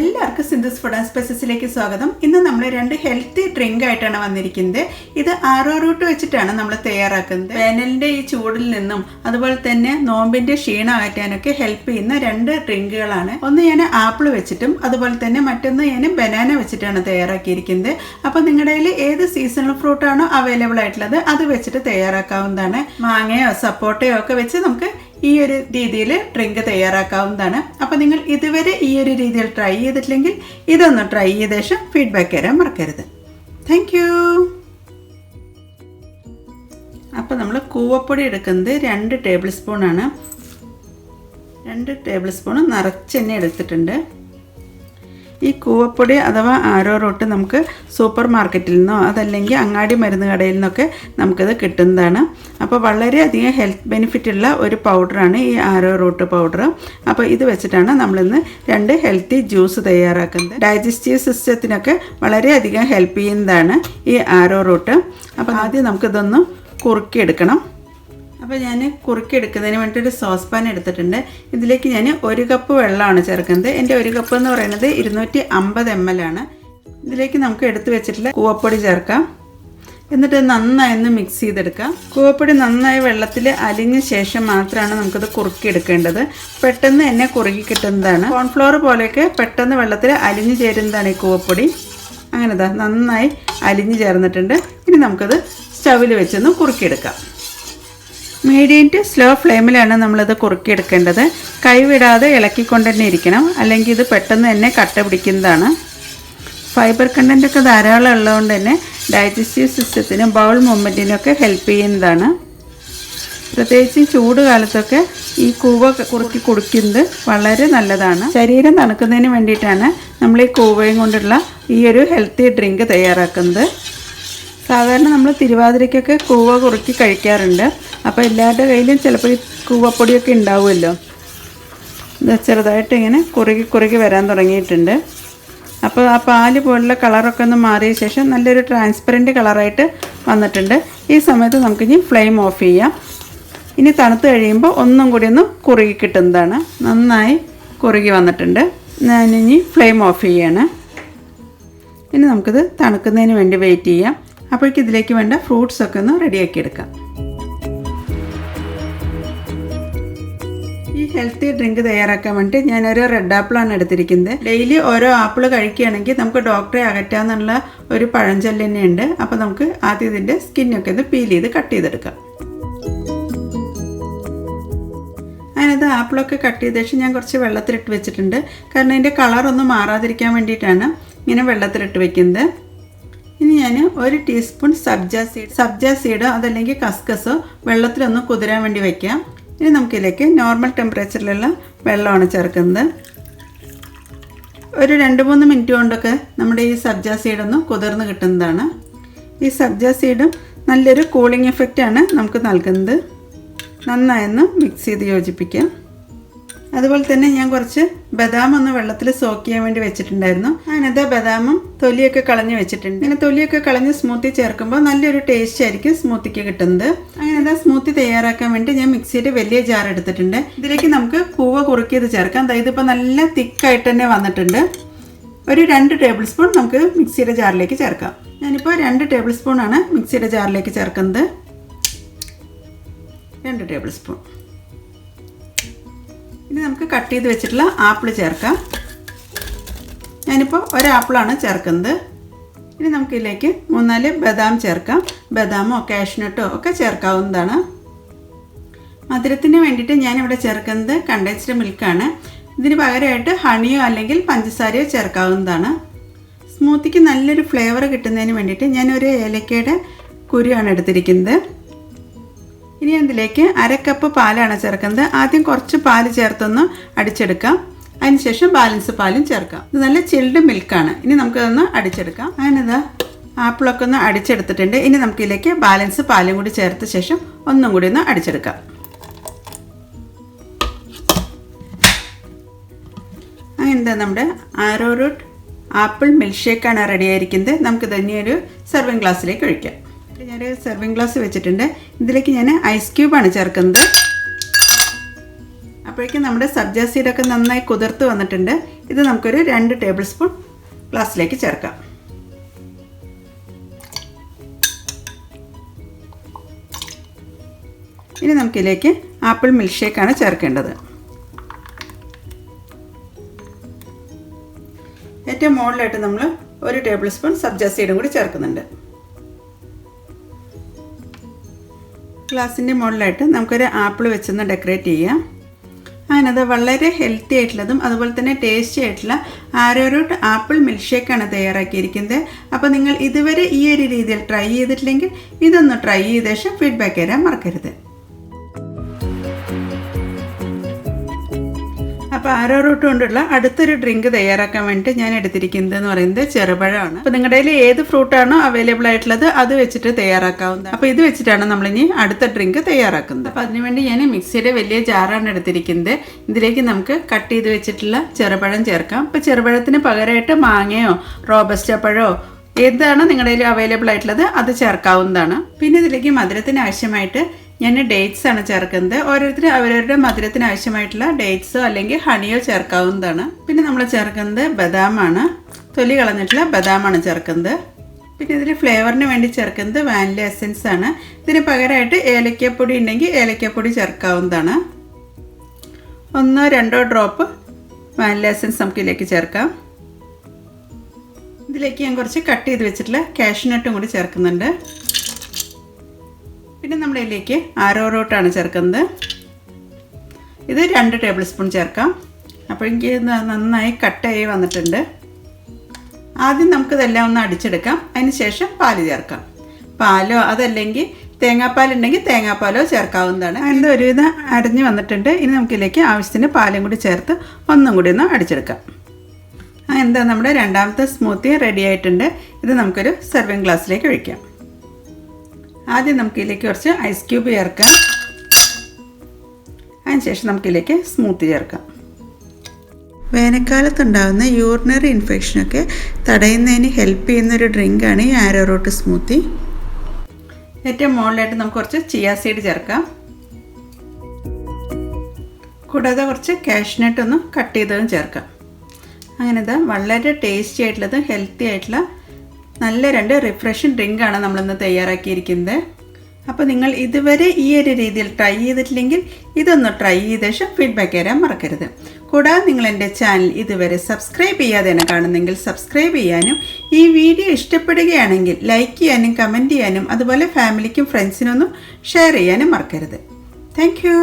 എല്ലാവർക്കും Sindhu's food and സ്പൈസസിലേക്ക് സ്വാഗതം. ഇന്ന് നമ്മൾ രണ്ട് ഹെൽത്തി ഡ്രിങ്ക് ആയിട്ടാണ് വന്നിരിക്കുന്നത്. ഇത് ആരോ റൂട്ട് വെച്ചിട്ടാണ് നമ്മൾ തയ്യാറാക്കുന്നത്. വേനലിന്റെ ഈ ചൂടിൽ നിന്നും അതുപോലെ തന്നെ നോമ്പിന്റെ ക്ഷീണം അകറ്റാനൊക്കെ ഹെൽപ്പ് ചെയ്യുന്ന രണ്ട് ഡ്രിങ്കുകളാണ്. ഒന്ന് ഞാൻ ആപ്പിൾ വെച്ചിട്ടും അതുപോലെ തന്നെ മറ്റൊന്ന് ഞാൻ ബനാന വെച്ചിട്ടാണ് തയ്യാറാക്കിയിരിക്കുന്നത്. അപ്പോൾ നിങ്ങളുടെ കയ്യിൽ ഏത് സീസണൽ ഫ്രൂട്ടാണോ അവൈലബിൾ ആയിട്ടുള്ളത് അത് വെച്ചിട്ട് തയ്യാറാക്കാവുന്നതാണ്. മാങ്ങയോ സപ്പോട്ടയോ ഒക്കെ വെച്ച് നമുക്ക് ഈ ഒരു രീതിയിൽ ഡ്രിങ്ക് തയ്യാറാക്കാവുന്നതാണ്. അപ്പോൾ നിങ്ങൾ ഇതുവരെ ഈ ഒരു രീതിയിൽ ട്രൈ ചെയ്തിട്ടില്ലെങ്കിൽ ഇതൊന്ന് ട്രൈ ചെയ്ത ശേഷം ഫീഡ്ബാക്ക് തരാൻ മറക്കരുത്. Thank you. അപ്പോൾ നമ്മൾ കൂവപ്പൊടി എടുക്കുന്നത് 2 ടേബിൾ സ്പൂണാണ്. 2 ടേബിൾ സ്പൂൺ നിറച്ചെണ്ണ എടുത്തിട്ടുണ്ട്. ഈ കൂവപ്പൊടി അഥവാ ആരോ റൂട്ട് നമുക്ക് സൂപ്പർ മാർക്കറ്റിൽ നിന്നോ അതല്ലെങ്കിൽ അങ്ങാടി മരുന്ന് കടയിൽ നിന്നൊക്കെ നമുക്കിത് കിട്ടുന്നതാണ്. അപ്പോൾ വളരെയധികം ഹെൽത്ത് ബെനിഫിറ്റ് ഉള്ള ഒരു പൗഡറാണ് ഈ ആരോ റൂട്ട് പൗഡർ. അപ്പോൾ ഇത് വെച്ചിട്ടാണ് നമ്മളിന്ന് 2 ഹെൽത്തി ജ്യൂസ് തയ്യാറാക്കുന്നത്. ഡൈജസ്റ്റീവ് സിസ്റ്റത്തിനൊക്കെ വളരെയധികം ഹെൽപ്പ് ചെയ്യുന്നതാണ് ഈ ആരോ റൂട്ട്. അപ്പോൾ ആദ്യം നമുക്കിതൊന്ന് കുറുക്കിയെടുക്കണം. അപ്പോൾ ഞാൻ കുറുക്കിയെടുക്കുന്നതിന് വേണ്ടിയിട്ട് ഒരു സോസ് പാൻ എടുത്തിട്ടുണ്ട്. ഇതിലേക്ക് ഞാൻ 1 കപ്പ് വെള്ളമാണ് ചേർക്കുന്നത്. എൻ്റെ 1 കപ്പ് എന്ന് പറയുന്നത് 250 ml ആണ്. ഇതിലേക്ക് നമുക്ക് എടുത്തു വെച്ചിട്ടുള്ള കൂവപ്പൊടി ചേർക്കാം. എന്നിട്ട് നന്നായി മിക്സ് ചെയ്തെടുക്കാം. കൂവപ്പൊടി നന്നായി വെള്ളത്തിൽ അലിഞ്ഞ ശേഷം മാത്രമാണ് നമുക്കത് കുറുക്കിയെടുക്കേണ്ടത്. പെട്ടെന്ന് തന്നെ കുറുകി കിട്ടുന്നതാണ്. കോൺഫ്ലവർ പോലെയൊക്കെ പെട്ടെന്ന് വെള്ളത്തിൽ അലിഞ്ഞു ചേരുന്നതാണ് ഈ കൂവപ്പൊടി. അങ്ങനെ നന്നായി അലിഞ്ഞു ചേർന്നിട്ടുണ്ട്. ഇനി നമുക്കത് സ്റ്റൗവിൽ വെച്ചൊന്ന് കുറുക്കിയെടുക്കാം. മീഡിയം ടു സ്ലോ ഫ്ലെയിമിലാണ് നമ്മളിത് കുറുക്കിയെടുക്കേണ്ടത്. കൈവിടാതെ ഇളക്കിക്കൊണ്ട് തന്നെ ഇരിക്കണം, അല്ലെങ്കിൽ ഇത് പെട്ടെന്ന് തന്നെ കട്ട പിടിക്കുന്നതാണ്. ഫൈബർ കണ്ടൻറ്റൊക്കെ ധാരാളം ഉള്ളതുകൊണ്ട് തന്നെ ഡൈജസ്റ്റീവ് സിസ്റ്റത്തിനും ബൗൾ മൂവ്മെൻറ്റിനൊക്കെ ഹെൽപ്പ് ചെയ്യുന്നതാണ്. പ്രത്യേകിച്ച് ചൂട് കാലത്തൊക്കെ ഈ കൂവ കുറുക്കി കുടിക്കുന്നത് വളരെ നല്ലതാണ്. ശരീരം തണുക്കുന്നതിന് വേണ്ടിയിട്ടാണ് നമ്മൾ ഈ കൂവയും കൊണ്ടുള്ള ഈ ഒരു ഹെൽത്തി ഡ്രിങ്ക് തയ്യാറാക്കുന്നത്. സാധാരണ നമ്മൾ തിരുവാതിരയ്ക്കൊക്കെ കൂവ കുറുക്കി കഴിക്കാറുണ്ട്. അപ്പോൾ എല്ലാവരുടെ കയ്യിലും ചിലപ്പോൾ ഈ കൂവപ്പൊടിയൊക്കെ ഉണ്ടാവുമല്ലോ. ഇത് ചെറുതായിട്ട് ഇങ്ങനെ കുറുകി വരാൻ തുടങ്ങിയിട്ടുണ്ട്. അപ്പോൾ ആ പാല് പോലുള്ള കളറൊക്കെ ഒന്ന് മാറിയ ശേഷം നല്ലൊരു ട്രാൻസ്പെറൻറ്റ് കളറായിട്ട് വന്നിട്ടുണ്ട്. ഈ സമയത്ത് നമുക്കിനി ഫ്ലെയിം ഓഫ് ചെയ്യാം. ഇനി തണുത്ത് കഴിയുമ്പോൾ ഒന്നും കൂടി ഒന്ന് കുറുകി കിട്ടുന്നതാണ്. നന്നായി കുറുകി വന്നിട്ടുണ്ട്. ഞാനിനി ഫ്ലെയിം ഓഫ് ചെയ്യാണ്. ഇനി നമുക്കിത് തണുക്കുന്നതിന് വേണ്ടി വെയിറ്റ് ചെയ്യാം. അപ്പോഴേക്കും ഇതിലേക്ക് വേണ്ട ഫ്രൂട്ട്സൊക്കെ ഒന്ന് റെഡിയാക്കി എടുക്കാം. ഈ ഹെൽത്തി ഡ്രിങ്ക് തയ്യാറാക്കാൻ വേണ്ടി ഞാനൊരു റെഡ് ആപ്പിളാണ് എടുത്തിരിക്കുന്നത്. ഡെയിലി ഓരോ ആപ്പിൾ കഴിക്കുകയാണെങ്കിൽ നമുക്ക് ഡോക്ടറെ അകറ്റാന്നുള്ള ഒരു പഴഞ്ചൊല്ല് തന്നെയുണ്ട്. അപ്പോൾ നമുക്ക് ആദ്യം ഇതിൻ്റെ സ്കിന്നൊക്കെ ഒന്ന് പീൽ ചെയ്ത് കട്ട് ചെയ്തെടുക്കാം. അതിനകത്ത് ആപ്പിളൊക്കെ കട്ട് ചെയ്ത ശേഷം ഞാൻ കുറച്ച് വെള്ളത്തിലിട്ട് വെച്ചിട്ടുണ്ട്. കാരണം ഇതിൻ്റെ കളറൊന്നും മാറാതിരിക്കാൻ വേണ്ടിയിട്ടാണ് ഇങ്ങനെ വെള്ളത്തിലിട്ട് വെക്കുന്നത്. ഇനി ഞാൻ 1 ടീസ്പൂൺ സബ്ജ സീഡോ അതല്ലെങ്കിൽ കസ്കസോ വെള്ളത്തിലൊന്ന് കുതിരാൻ വേണ്ടി വയ്ക്കാം. ഇനി നമുക്കിതിലേക്ക് നോർമൽ ടെമ്പറേച്ചറിലുള്ള വെള്ളമാണ് ചേർക്കുന്നത്. ഒരു 2-3 മിനിറ്റ് കൊണ്ടൊക്കെ നമ്മുടെ ഈ സബ്ജ സീഡൊന്ന് കുതിർന്ന് കിട്ടുന്നതാണ്. ഈ സബ്ജ സീഡും നല്ലൊരു കൂളിംഗ് എഫക്റ്റാണ് നമുക്ക് നൽകുന്നത്. നന്നായൊന്ന് മിക്സ് ചെയ്ത് യോജിപ്പിക്കാം. അതുപോലെ തന്നെ ഞാൻ കുറച്ച് ബദാം ഒന്ന് വെള്ളത്തിൽ സോക്ക് ചെയ്യാൻ വേണ്ടി വെച്ചിട്ടുണ്ടായിരുന്നു. അതിനകത്ത് ബദാമും തൊലിയൊക്കെ കളഞ്ഞ് വെച്ചിട്ടുണ്ട്. ഇങ്ങനെ തൊലിയൊക്കെ കളഞ്ഞ് സ്മൂത്തി ചേർക്കുമ്പോൾ നല്ലൊരു ടേസ്റ്റ് ആയിരിക്കും സ്മൂത്തിക്ക് കിട്ടുന്നത്. അങ്ങനെ സ്മൂത്തി തയ്യാറാക്കാൻ വേണ്ടി ഞാൻ മിക്സിയുടെ വലിയ ജാർ എടുത്തിട്ടുണ്ട്. ഇതിലേക്ക് നമുക്ക് കൂവ കുറുക്കിയത് ചേർക്കാം. അതായത് ഇപ്പോൾ നല്ല തിക്കായിട്ട് തന്നെ വന്നിട്ടുണ്ട്. ഒരു 2 ടേബിൾ സ്പൂൺ നമുക്ക് മിക്സിയുടെ ജാറിലേക്ക് ചേർക്കാം. ഞാനിപ്പോൾ 2 ടേബിൾ സ്പൂണാണ് മിക്സിയുടെ ജാറിലേക്ക് ചേർക്കുന്നത്. 2 ടേബിൾ സ്പൂൺ. ഇനി നമുക്ക് കട്ട് ചെയ്ത് വെച്ചിട്ടുള്ള ആപ്പിൾ ചേർക്കാം. ഞാനിപ്പോൾ 1 ആപ്പിളാണ് ചേർക്കുന്നത്. ഇനി നമുക്കിതിലേക്ക് 3-4 ബദാം ചേർക്കാം. ബദാമോ കാഷ്നട്ടോ ഒക്കെ ചേർക്കാവുന്നതാണ്. മധുരത്തിന് വേണ്ടിയിട്ട് ഞാനിവിടെ ചേർക്കുന്നത് കണ്ടൻസ്ഡ് മിൽക്കാണ്. ഇതിന് പകരമായിട്ട് ഹണിയോ അല്ലെങ്കിൽ പഞ്ചസാരയോ ചേർക്കാവുന്നതാണ്. സ്മൂത്തിക്ക് നല്ലൊരു ഫ്ലേവർ കിട്ടുന്നതിന് വേണ്ടിയിട്ട് ഞാനൊരു ഏലക്കയുടെ കുരുവാണ് എടുത്തിരിക്കുന്നത്. ഇനി അതിലേക്ക് 1 കപ്പ് പാലാണ് ചേർക്കുന്നത്. ആദ്യം കുറച്ച് പാല് ചേർത്തൊന്ന് അടിച്ചെടുക്കാം. അതിനുശേഷം ബാലൻസ് പാലും ചേർക്കാം. ഇത് നല്ല ചിൽഡ് മിൽക്കാണ്. ഇനി നമുക്കതൊന്ന് അടിച്ചെടുക്കാം. അങ്ങനെ ആപ്പിളൊക്കെ ഒന്ന് അടിച്ചെടുത്തിട്ടുണ്ട്. ഇനി നമുക്കിതിലേക്ക് ബാലൻസ് പാലും കൂടി ചേർത്ത ശേഷം ഒന്നും കൂടി ഒന്ന് അടിച്ചെടുക്കാം. അങ്ങനെ നമ്മുടെ ആരോ റൂട്ട് ആപ്പിൾ മിൽക്ക് ഷേക്കാണ് റെഡി ആയിരിക്കുന്നത്. നമുക്കിത് ഇനിയൊരു സെർവിങ് ഗ്ലാസ്സിലേക്ക് ഒഴിക്കാം. ഞാൻ സെർവിങ് ഗ്ലാസ് വെച്ചിട്ടുണ്ട്. ഇതിലേക്ക് ഞാൻ ഐസ് ക്യൂബാണ് ചേർക്കുന്നത്. അപ്പോൾ അപ്പോഴേക്കും നമ്മുടെ സബ്ജ സീഡൊക്കെ നന്നായി കുതിർത്ത് വന്നിട്ടുണ്ട്. ഇത് നമുക്കൊരു 2 ടേബിൾ സ്പൂൺ ഗ്ലാസ്സിലേക്ക് ചേർക്കാം. ഇനി നമുക്കിതിലേക്ക് ആപ്പിൾ മിൽക്ക് ഷേക്കാണ് ചേർക്കേണ്ടത്. ഏറ്റവും മുകളിലായിട്ട് നമ്മൾ 1 ടേബിൾ സ്പൂൺ സബ്ജ സീഡും കൂടി ചേർക്കുന്നുണ്ട്. ഗ്ലാസിൻ്റെ മുകളിലായിട്ട് നമുക്കൊരു ആപ്പിൾ വെച്ചൊന്ന് ഡെക്കറേറ്റ് ചെയ്യാം. അങ്ങനെ അത് വളരെ ഹെൽത്തി ആയിട്ടുള്ളതും അതുപോലെ തന്നെ ടേസ്റ്റി ആയിട്ടുള്ള ആരോറൂട്ട് ആപ്പിൾ മിൽക്ക് ഷേക്കാണ് തയ്യാറാക്കിയിരിക്കുന്നത്. അപ്പോൾ നിങ്ങൾ ഇതുവരെ ഈ ഒരു രീതിയിൽ ട്രൈ ചെയ്തിട്ടില്ലെങ്കിൽ ഇതൊന്ന് ട്രൈ ചെയ്ത ശേഷം ഫീഡ്ബാക്ക് തരാൻ മറക്കരുത്. അപ്പോൾ ആരോറൂട്ട് കൊണ്ടുള്ള അടുത്തൊരു ഡ്രിങ്ക് തയ്യാറാക്കാൻ വേണ്ടിയിട്ട് ഞാൻ എടുത്തിരിക്കുന്നത് എന്ന് പറയുന്നത് ചെറുപഴമാണ്. അപ്പോൾ നിങ്ങളുടെ കയ്യിൽ ഏത് ഫ്രൂട്ടാണോ അവൈലബിൾ ആയിട്ടുള്ളത് അത് വെച്ചിട്ട് തയ്യാറാക്കാവുന്നതാണ്. അപ്പോൾ ഇത് വെച്ചിട്ടാണ് നമ്മളിനി അടുത്ത ഡ്രിങ്ക് തയ്യാറാക്കുന്നത്. അപ്പോൾ അതിനുവേണ്ടി ഞാൻ മിക്സിയുടെ വലിയ ജാറാണ് എടുത്തിരിക്കുന്നത്. ഇതിലേക്ക് നമുക്ക് കട്ട് ചെയ്ത് വെച്ചിട്ടുള്ള ചെറുപഴം ചേർക്കാം. അപ്പോൾ ചെറുപഴത്തിന് പകരമായിട്ട് മാങ്ങയോ റോബസ്റ്റ പഴമോ ഏതാണ് നിങ്ങളുടെ കയ്യിൽ അവൈലബിൾ ആയിട്ടുള്ളത് അത് ചേർക്കാവുന്നതാണ്. പിന്നെ ഇതിലേക്ക് മധുരത്തിന് ആവശ്യമായിട്ട് ഞാൻ ഡേറ്റ്സ് ആണ് ചേർക്കുന്നത്. ഓരോരുത്തരും അവരവരുടെ മധുരത്തിന് ആവശ്യമായിട്ടുള്ള ഡേറ്റ്സോ അല്ലെങ്കിൽ ഹണിയോ ചേർക്കാവുന്നതാണ്. പിന്നെ നമ്മൾ ചേർക്കുന്നത് ബദാമാണ്, തൊലി കളഞ്ഞിട്ടുള്ള ബദാമാണ് ചേർക്കുന്നത്. പിന്നെ ഇതിൽ ഫ്ലേവറിന് വേണ്ടി ചേർക്കുന്നത് വാനില എസൻസ് ആണ്. ഇതിന് പകരമായിട്ട് ഏലക്കപ്പൊടി ഉണ്ടെങ്കിൽ ഏലക്കപ്പൊടി ചേർക്കാവുന്നതാണ്. 1-2 ഡ്രോപ്പ് വാനില എസൻസ് നമുക്ക് ഇതിലേക്ക് ചേർക്കാം. ഇതിലേക്ക് ഞാൻ കുറച്ച് കട്ട് ചെയ്ത് വെച്ചിട്ടുള്ള കാഷ്നട്ടും കൂടി ചേർക്കുന്നുണ്ട്. പിന്നെ നമ്മുടെ ഇതിലേക്ക് ആരോറൂട്ടാണ് ചേർക്കുന്നത്. ഇത് 2 ടേബിൾ സ്പൂൺ ചേർക്കാം. അപ്പോൾ എനിക്ക് നന്നായി കട്ടായി വന്നിട്ടുണ്ട്. ആദ്യം നമുക്കിതെല്ലാം ഒന്ന് അടിച്ചെടുക്കാം. അതിന് ശേഷം പാല് ചേർക്കാം. പാലോ അതല്ലെങ്കിൽ തേങ്ങാപ്പാലുണ്ടെങ്കിൽ തേങ്ങാപ്പാലോ ചേർക്കാവുന്നതാണ്. അതിൻ്റെ ഒരുവിധം അടഞ്ഞ് വന്നിട്ടുണ്ട്. ഇനി നമുക്കിതിലേക്ക് ആവശ്യത്തിന് പാലും കൂടി ചേർത്ത് ഒന്നും കൂടി ഒന്ന് അടിച്ചെടുക്കാം. എന്താ നമ്മുടെ രണ്ടാമത്തെ സ്മൂത്തി റെഡി ആയിട്ടുണ്ട്. ഇത് നമുക്കൊരു സെർവിങ് ഗ്ലാസ്സിലേക്ക് ഒഴിക്കാം. ആദ്യം നമുക്കിതിലേക്ക് കുറച്ച് ഐസ് ക്യൂബ് ചേർക്കാം. അതിനുശേഷം നമുക്കിതിലേക്ക് സ്മൂത്തി ചേർക്കാം. വേനൽക്കാലത്തുണ്ടാകുന്ന യൂറിനറി ഇൻഫെക്ഷനൊക്കെ തടയുന്നതിന് ഹെൽപ്പ് ചെയ്യുന്നൊരു ഡ്രിങ്കാണ് ഈ ആരോറൂട്ട് സ്മൂത്തി. ഏറ്റവും മുകളിലായിട്ട് നമുക്ക് കുറച്ച് ചിയ സീഡ് ചേർക്കാം. കൂടാതെ കുറച്ച് കാഷ്നട്ട് ഒന്ന് കട്ട് ചെയ്തതും ചേർക്കാം. അങ്ങനെ ഇത് വളരെ ടേസ്റ്റി ആയിട്ടുള്ളതും ഹെൽത്തി ആയിട്ടുള്ള നല്ല 2 റിഫ്രഷിംഗ് ഡ്രിങ്കാണ് നമ്മളിന്ന് തയ്യാറാക്കിയിരിക്കുന്നത്. അപ്പോൾ നിങ്ങൾ ഇതുവരെ ഈ ഒരു രീതിയിൽ ട്രൈ ചെയ്തിട്ടില്ലെങ്കിൽ ഇതൊന്ന് ട്രൈ ചെയ്ത ശേഷം ഫീഡ്ബാക്ക് തരാൻ മറക്കരുത്. കൂടാതെ നിങ്ങൾ എൻ്റെ ചാനൽ ഇതുവരെ സബ്സ്ക്രൈബ് ചെയ്യാതെയാണ് കാണുന്നെങ്കിൽ സബ്സ്ക്രൈബ് ചെയ്യാനും ഈ വീഡിയോ ഇഷ്ടപ്പെടുകയാണെങ്കിൽ ലൈക്ക് ചെയ്യാനും കമൻറ്റ് ചെയ്യാനും അതുപോലെ ഫാമിലിക്കും ഫ്രണ്ട്സിനൊന്നും ഷെയർ ചെയ്യാനും മറക്കരുത്. Thank you.